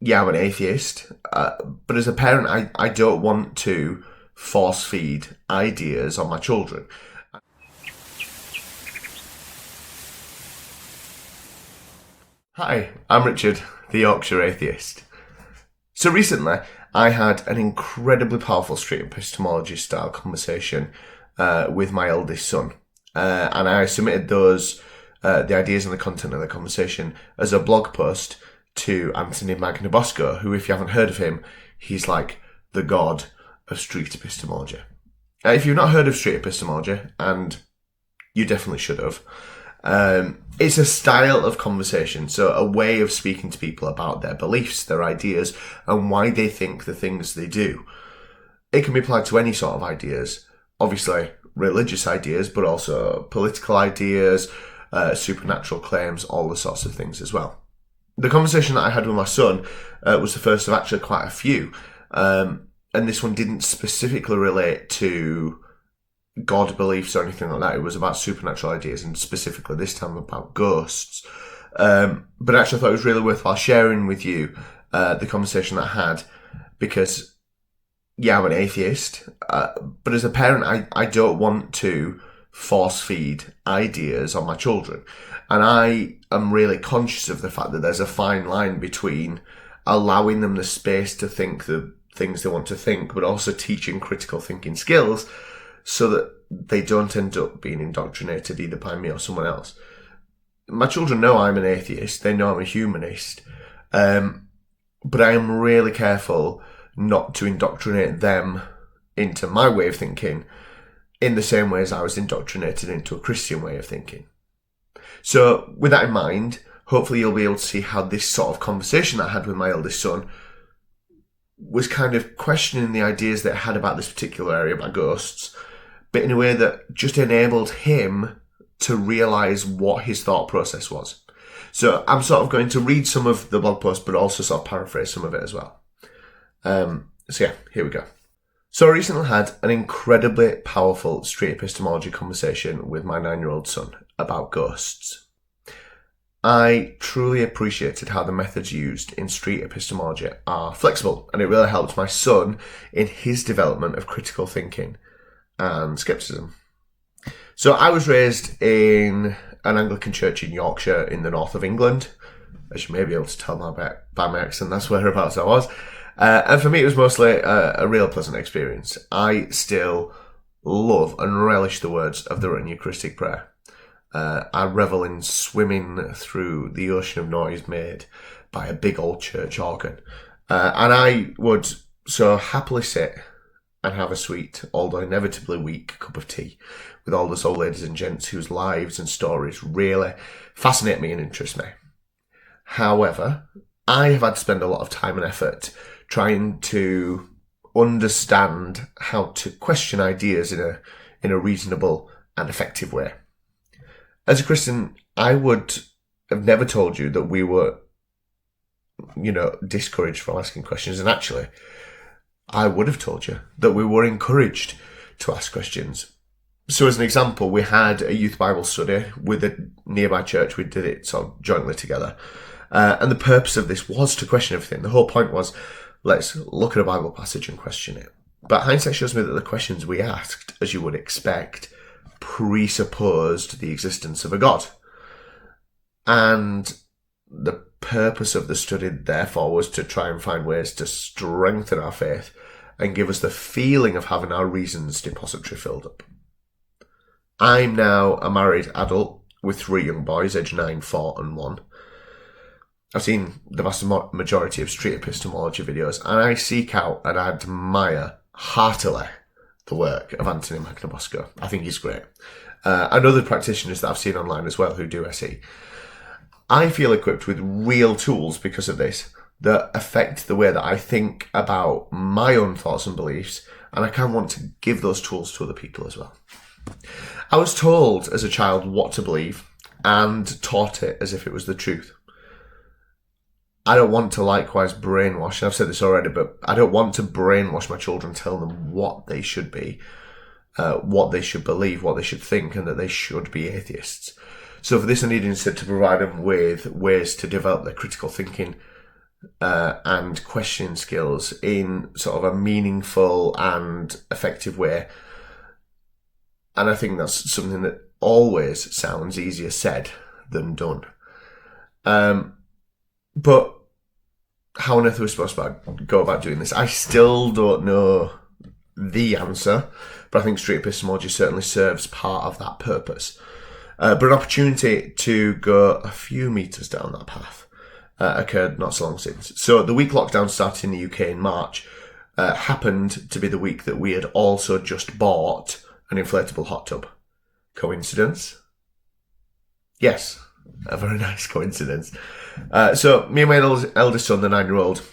I'm an atheist, but as a parent, I don't want to force feed ideas on my children. Hi, I'm Richard, the Yorkshire Atheist. So recently, I had an incredibly powerful street epistemology style conversation with my eldest son. And I submitted the ideas and the content of the conversation as a blog post to Anthony Magnabosco, who, if you haven't heard of him, he's like the god of street epistemology. If you've not heard of street epistemology, and you definitely should have, it's a style of conversation, so a way of speaking to people about their beliefs, their ideas, and why they think the things they do. It can be applied to any sort of ideas, obviously religious ideas, but also political ideas, supernatural claims, all the sorts of things as well. The conversation that I had with my son was the first of actually quite a few, and this one didn't specifically relate to God beliefs or anything like that. It was about supernatural ideas, and specifically this time about ghosts. But actually I thought it was really worthwhile sharing with you the conversation that I had, because I'm an atheist, but as a parent, I don't want to force feed ideas on my children. And I am really conscious of the fact that there's a fine line between allowing them the space to think the things they want to think, but also teaching critical thinking skills so that they don't end up being indoctrinated either by me or someone else. My children know I'm an atheist. They know I'm a humanist. But I am really careful not to indoctrinate them into my way of thinking in the same way as I was indoctrinated into a Christian way of thinking. So with that in mind, hopefully you'll be able to see how this sort of conversation that I had with my eldest son was kind of questioning the ideas that I had about this particular area, about ghosts, but in a way that just enabled him to realise what his thought process was. So I'm sort of going to read some of the blog post, but also sort of paraphrase some of it as well. Here we go. So I recently had an incredibly powerful street epistemology conversation with my 9-year-old son about ghosts. I truly appreciated how the methods used in street epistemology are flexible, and it really helped my son in his development of critical thinking and skepticism. So I was raised in an Anglican church in Yorkshire in the north of England. As you may be able to tell by my accent, that's whereabouts I was. And for me, it was mostly a real pleasant experience. I still love and relish the words of the written Eucharistic prayer. I revel in swimming through the ocean of noise made by a big old church organ. And I would so happily sit and have a sweet, although inevitably weak, cup of tea with all those old ladies and gents whose lives and stories really fascinate me and interest me. However, I have had to spend a lot of time and effort trying to understand how to question ideas in a reasonable and effective way. As a Christian, I would have never told you that we were, discouraged from asking questions. And actually, I would have told you that we were encouraged to ask questions. So as an example, we had a youth Bible study with a nearby church. We did it sort of jointly together. And the purpose of this was to question everything. The whole point was, let's look at a Bible passage and question it. But hindsight shows me that the questions we asked, as you would expect, presupposed the existence of a God. And the purpose of the study, therefore, was to try and find ways to strengthen our faith and give us the feeling of having our reasons depository filled up. I'm now a married adult with 3 young boys, aged 9, 4 and 1. I've seen the vast majority of street epistemology videos, and I seek out and admire heartily the work of Anthony Magnabosco. I think he's great. And other practitioners that I've seen online as well who do SE. I feel equipped with real tools because of this that affect the way that I think about my own thoughts and beliefs, and I kind of want to give those tools to other people as well. I was told as a child what to believe and taught it as if it was the truth. I don't want to likewise brainwash, and I've said this already, but I don't want to brainwash my children, tell them what they should be, what they should believe, what they should think, and that they should be atheists. So for this, I need instead to provide them with ways to develop their critical thinking and question skills in sort of a meaningful and effective way. And I think that's something that always sounds easier said than done. But how on earth are we supposed to go about doing this? I still don't know the answer, but I think street epistemology certainly serves part of that purpose. But an opportunity to go a few metres down that path occurred not so long since. So the week lockdown started in the UK in March happened to be the week that we had also just bought an inflatable hot tub. Coincidence? Yes, a very nice coincidence. So me and my eldest son, the 9-year-old,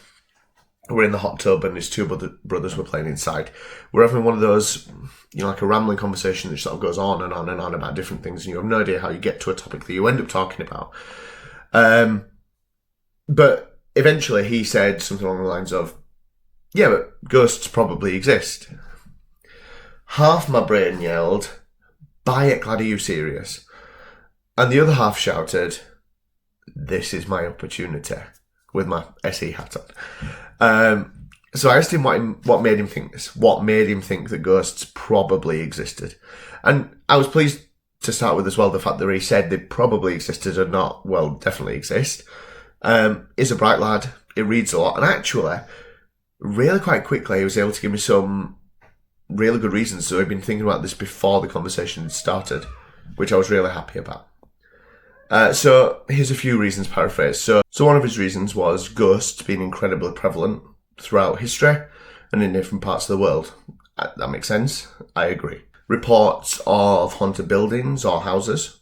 were in the hot tub and his two brothers were playing inside. We're having one of those, like a rambling conversation that sort of goes on and on and on about different things, and you have no idea how you get to a topic that you end up talking about. But eventually he said something along the lines of, yeah, but ghosts probably exist. Half my brain yelled, buy it, glad, are you serious? And the other half shouted, this is my opportunity, with my SE hat on. So I asked him what made him think this, what made him think that ghosts probably existed. And I was pleased to start with as well the fact that he said they probably existed and not, well, definitely exist. He's a bright lad, he reads a lot, and actually, really quite quickly, he was able to give me some really good reasons. So I'd been thinking about this before the conversation had started, which I was really happy about. So here's a few reasons paraphrased. So one of his reasons was ghosts being incredibly prevalent throughout history and in different parts of the world. That makes sense. I agree. Reports of haunted buildings or houses.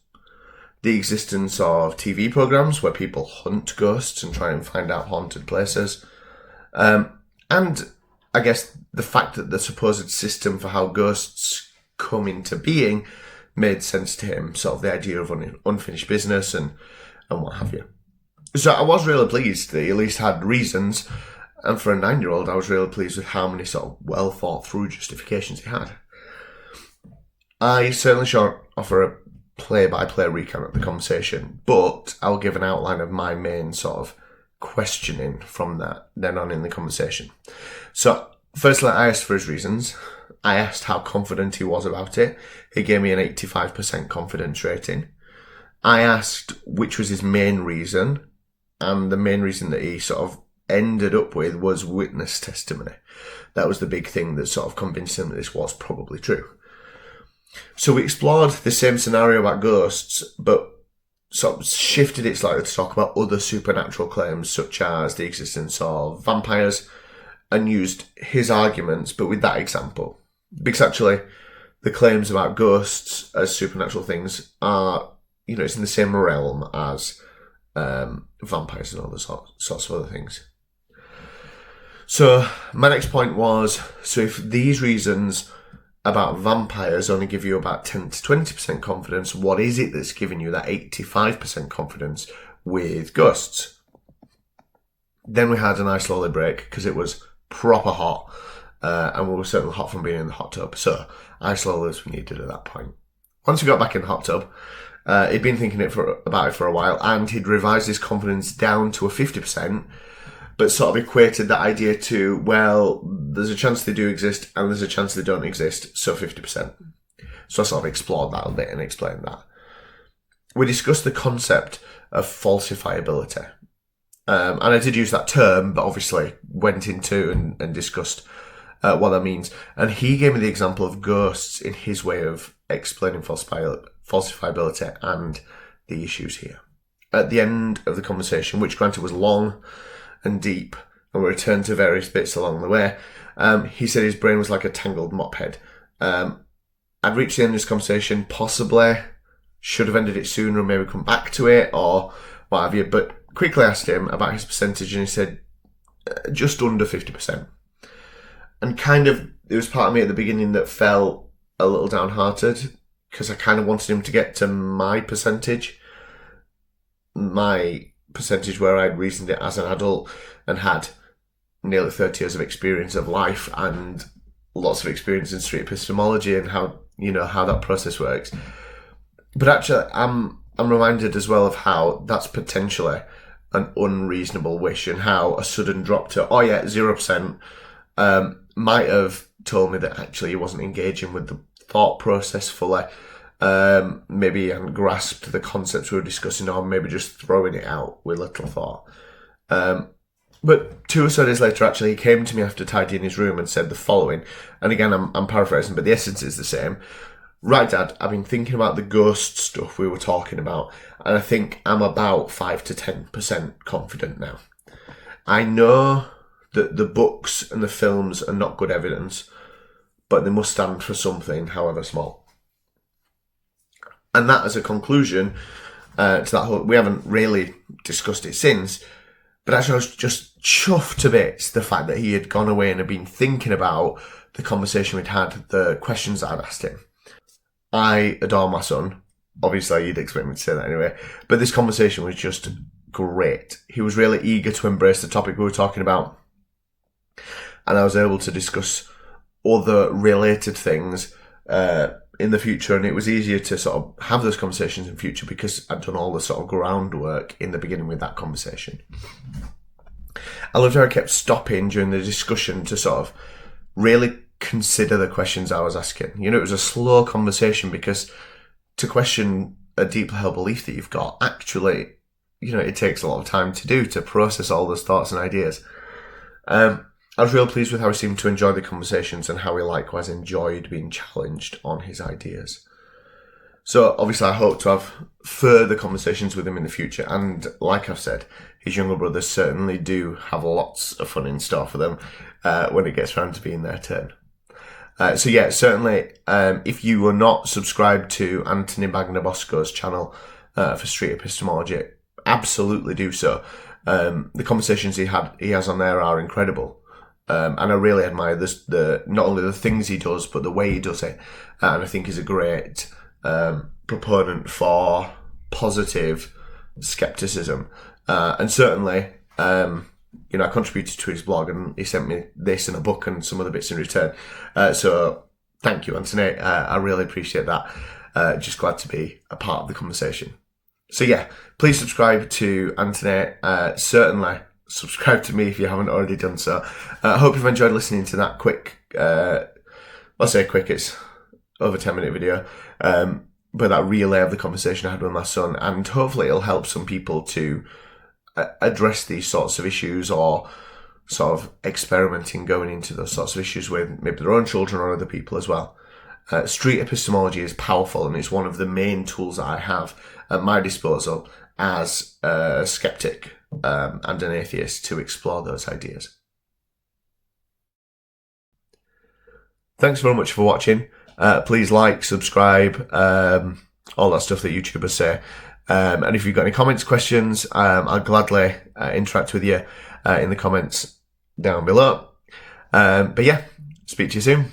The existence of TV programs where people hunt ghosts and try and find out haunted places. And I guess the fact that the supposed system for how ghosts come into being made sense to him, sort of the idea of unfinished business and what have you. So I was really pleased that he at least had reasons, and for a 9-year-old I was really pleased with how many sort of well thought through justifications he had. I certainly shan't offer a play-by-play recount of the conversation, but I'll give an outline of my main sort of questioning from that then on in the conversation. So firstly, I asked for his reasons. I asked how confident he was about it. He gave me an 85% confidence rating. I asked which was his main reason, and the main reason that he sort of ended up with was witness testimony. That was the big thing that sort of convinced him that this was probably true. So we explored the same scenario about ghosts, but sort of shifted it slightly to talk about other supernatural claims, such as the existence of vampires, and used his arguments, but with that example. Because actually, the claims about ghosts as supernatural things are, it's in the same realm as vampires and other sorts of other things. So my next point was, so if these reasons about vampires only give you about 10 to 20% confidence, what is it that's giving you that 85% confidence with ghosts? Then we had a nice lolly break because it was proper hot, and we were certainly hot from being in the hot tub. So ice lollies we needed at that point. Once we got back in the hot tub, he'd been thinking about it for a while, and he'd revised his confidence down to a 50%, but sort of equated that idea to, well, there's a chance they do exist and there's a chance they don't exist, so 50%. So I sort of explored that a bit and explained that. We discussed the concept of falsifiability. And I did use that term, but obviously went into and discussed what that means. And he gave me the example of ghosts in his way of explaining falsifiability and the issues here. At the end of the conversation, which granted was long and deep, and we returned to various bits along the way, he said his brain was like a tangled mop head. I'd reached the end of this conversation, possibly should have ended it sooner and maybe come back to it or what have you, but quickly asked him about his percentage and he said just under 50%. And kind of, there was part of me at the beginning that felt a little downhearted because I kind of wanted him to get to my percentage where I'd reasoned it as an adult and had nearly 30 years of experience of life and lots of experience in street epistemology and how that process works. But actually, I'm reminded as well of how that's potentially an unreasonable wish, and how a sudden drop to 0% might have told me that actually he wasn't engaging with the thought process fully. Maybe he hadn't grasped the concepts we were discussing, or maybe just throwing it out with little thought. But 2 or so days later, actually, he came to me after tidying his room and said the following. And again, I'm paraphrasing, but the essence is the same. Right, Dad, I've been thinking about the ghost stuff we were talking about, and I think I'm about 5 to 10% confident now. I know that the books and the films are not good evidence, but they must stand for something, however small. And that as a conclusion to that whole, we haven't really discussed it since, but actually I was just chuffed to bits the fact that he had gone away and had been thinking about the conversation we'd had, the questions that I'd asked him. I adore my son. Obviously, you'd expect me to say that anyway. But this conversation was just great. He was really eager to embrace the topic we were talking about. And I was able to discuss other related things in the future. And it was easier to sort of have those conversations in future because I'd done all the sort of groundwork in the beginning with that conversation. I loved how I kept stopping during the discussion to sort of really consider the questions I was asking. You know, it was a slow conversation because to question a deeply held belief that you've got, actually, you know, it takes a lot of time to do, to process all those thoughts and ideas. I was real pleased with how he seemed to enjoy the conversations and how he likewise enjoyed being challenged on his ideas. So obviously I hope to have further conversations with him in the future. And like I've said, his younger brothers certainly do have lots of fun in store for them when it gets around to being their turn. So yeah, certainly, if you are not subscribed to Anthony Bagnabosco's channel for Street Epistemology, absolutely do so. The conversations he has on there are incredible, and I really admire not only the things he does, but the way he does it. And I think he's a great proponent for positive skepticism, and certainly. You know, I contributed to his blog and he sent me this and a book and some other bits in return. So thank you, Anthony. I really appreciate that. Just glad to be a part of the conversation. So yeah, please subscribe to Anthony. Certainly subscribe to me if you haven't already done so. I hope you've enjoyed listening to that quick, let's say quick, it's over 10-minute video. But that relay of the conversation I had with my son, and hopefully it'll help some people to address these sorts of issues, or sort of experimenting going into those sorts of issues with maybe their own children or other people as well. Street epistemology is powerful, and it's one of the main tools that I have at my disposal as a skeptic and an atheist to explore those ideas. Thanks very much for watching. Please like, subscribe, all that stuff that YouTubers say. And if you've got any comments, questions, I'll gladly interact with you in the comments down below. But yeah, speak to you soon.